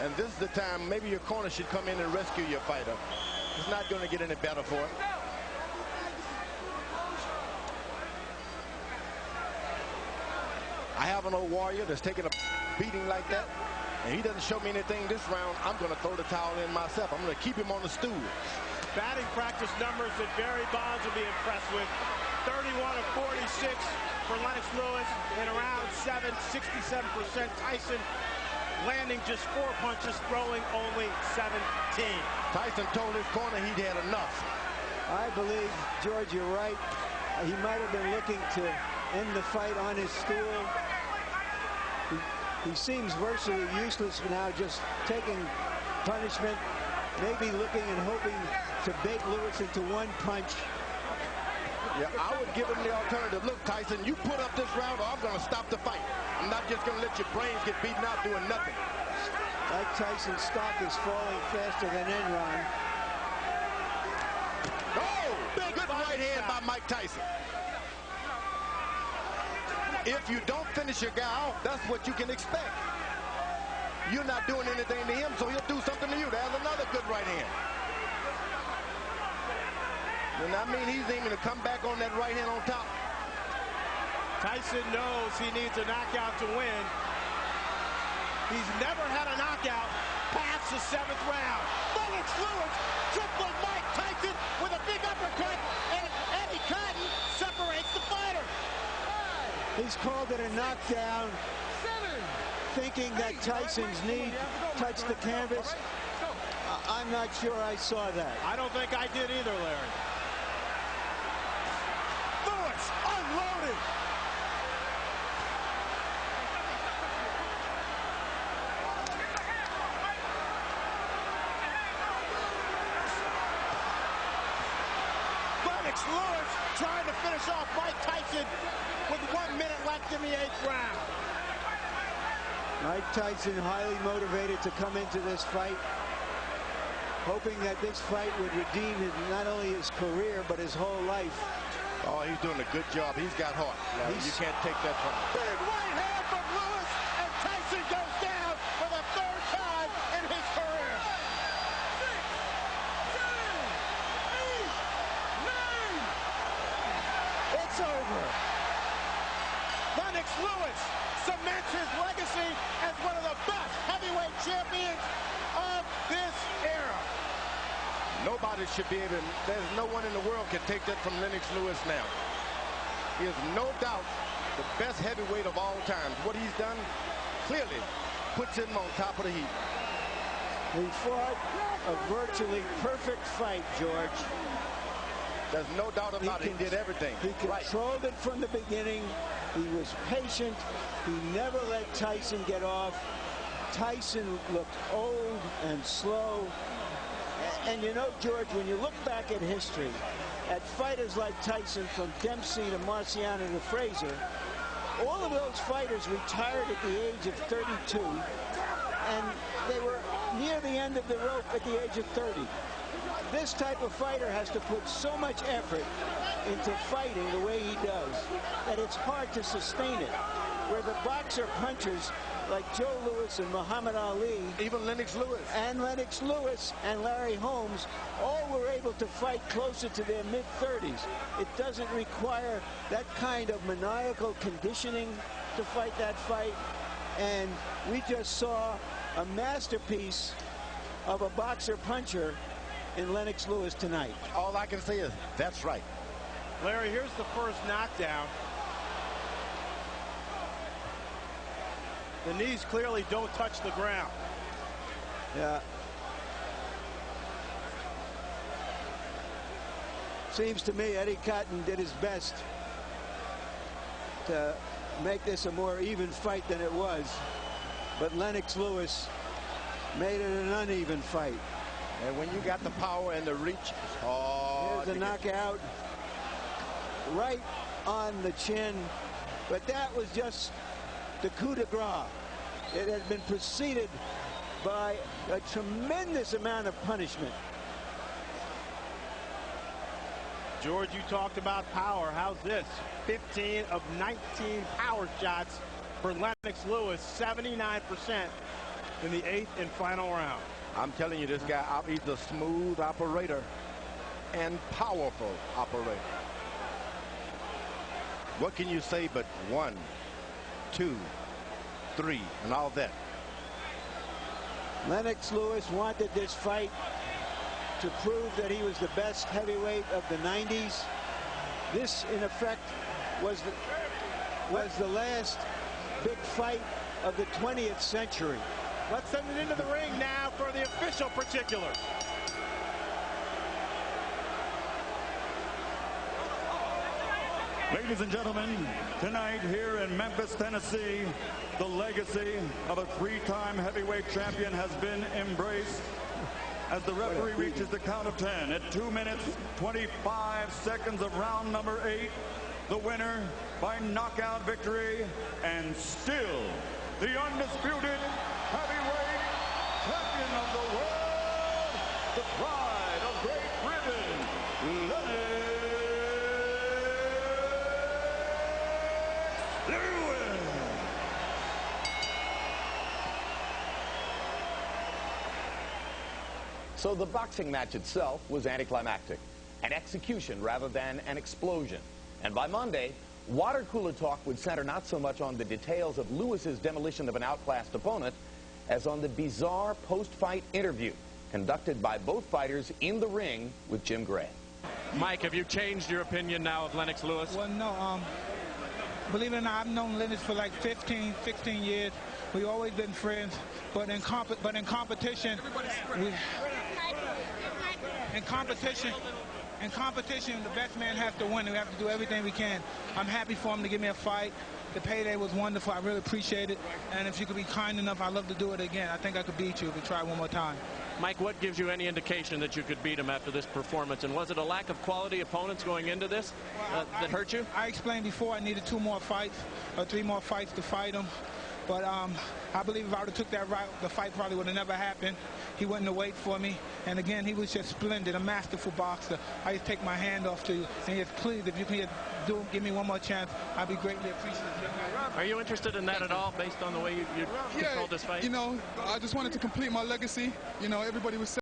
And this is the time maybe your corner should come in and rescue your fighter. It's not going to get any better for him. I have an old warrior that's taking a beating like that, and he doesn't show me anything this round. I'm going to throw the towel in myself. I'm going to keep him on the stool. Batting practice numbers that Barry Bonds will be impressed with. 31 of 46 for Lennox-Lewis in around 67%. Tyson landing just 4 punches, throwing only 17. Tyson told his corner he'd had enough. I believe, George, you're right. He might have been looking to end the fight on his stool. He seems virtually useless now, just taking punishment, maybe looking and hoping to bait Lewis into one punch. Yeah, I would give him the alternative. Look, Tyson, you put up this round or I'm going to stop the fight. I'm not just going to let your brains get beaten out doing nothing. Mike Tyson's stock is falling faster than Enron. Oh, good right hand by Mike Tyson. If you don't finish your guy out, that's what you can expect. You're not doing anything to him, so he'll do something to you. There's another good right hand. And I mean, he's aiming to come back on that right hand on top. Tyson knows he needs a knockout to win. He's never had a knockout past the 7th round. Lennox-Lewis tripling Mike Tyson with a big uppercut, and Eddie Cotton separates the fighter. He's called it a knockdown, thinking that Tyson's knee touched the canvas. I'm not sure I saw that. I don't think I did either, Larry. Lewis unloaded. Lennox-Lewis trying to finish off Mike Tyson with 1 minute left in the 8th round. Mike Tyson highly motivated to come into this fight, hoping that this fight would redeem not only his career, but his whole life. Oh, he's doing a good job. He's got heart. You can't take that from him. Big right hand from Lewis, and Tyson goes down for the 3rd time in his career. 6, 7, 8, 9. It's over. Lennox-Lewis cements his legacy as one of the best heavyweight champions of this era. Nobody should be able to, there's no one in the world can take that from Lennox-Lewis now. He is no doubt the best heavyweight of all time. What he's done clearly puts him on top of the heap. He fought a virtually perfect fight, George. There's no doubt about it. He did everything. He controlled it from the beginning. He was patient. He never let Tyson get off. Tyson looked old and slow. And you know, George, when you look back at history, at fighters like Tyson, from Dempsey to Marciano to Frazier, all of those fighters retired at the age of 32, and they were near the end of the rope at the age of 30. This type of fighter has to put so much effort into fighting the way he does that it's hard to sustain it. Where the boxer punchers like Joe Louis and Muhammad Ali, even Lennox-Lewis, and Larry Holmes, all were able to fight closer to their mid-30s. It doesn't require that kind of maniacal conditioning to fight that fight. And we just saw a masterpiece of a boxer puncher in Lennox-Lewis tonight. All I can say is that's right. Larry, here's the first knockdown. The knees clearly don't touch the ground. Yeah. Seems to me Eddie Cotton did his best to make this a more even fight than it was. But Lennox-Lewis made it an uneven fight. And when you got the power and the reach, here's a knockout right on the chin. But that was just the coup de grace. It had been preceded by a tremendous amount of punishment. George, you talked about power. How's this? 15 of 19 power shots for Lennox-Lewis, 79%. in the 8th and final round. I'm telling you, this guy, he's a smooth operator and powerful operator. What can you say but 1, 2, 3, and all that? Lennox-Lewis wanted this fight to prove that he was the best heavyweight of the 90s. This, in effect, was the last big fight of the 20th century. Let's send it into the ring now for the official particulars. Ladies and gentlemen, tonight here in Memphis, Tennessee, the legacy of a 3-time heavyweight champion has been embraced as the referee reaches the count of 10 at 2 minutes, 25 seconds of round number 8. The winner by knockout victory and still the undisputed heavyweight champion of the world, the pride of Great Britain, Lennox-Lewis. So the boxing match itself was anticlimactic, an execution rather than an explosion. And by Monday, water cooler talk would center not so much on the details of Lewis's demolition of an outclassed opponent as on the bizarre post-fight interview conducted by both fighters in the ring with Jim Gray. Mike, have you changed your opinion now of Lennox-Lewis? Well, no. Believe it or not, I've known Lennox for like 15, 16 years. We've always been friends, but in competition, in competition, the best man has to win. We have to do everything we can. I'm happy for him to give me a fight. The payday was wonderful. I really appreciate it. And if you could be kind enough, I'd love to do it again. I think I could beat you if we try one more time. Mike, what gives you any indication that you could beat him after this performance? And was it a lack of quality opponents going into this that hurt you? I explained before I needed 2 more fights or 3 more fights to fight him. But I believe if I would have took that route, the fight probably would have never happened. He wouldn't have waited for me. And again, he was just splendid, a masterful boxer. I just take my hand off to you. And just please, if you can give me one more chance, I'd be greatly appreciative. Are you interested in that at all, based on the way you controlled this fight? You know, I just wanted to complete my legacy. You know, everybody was saying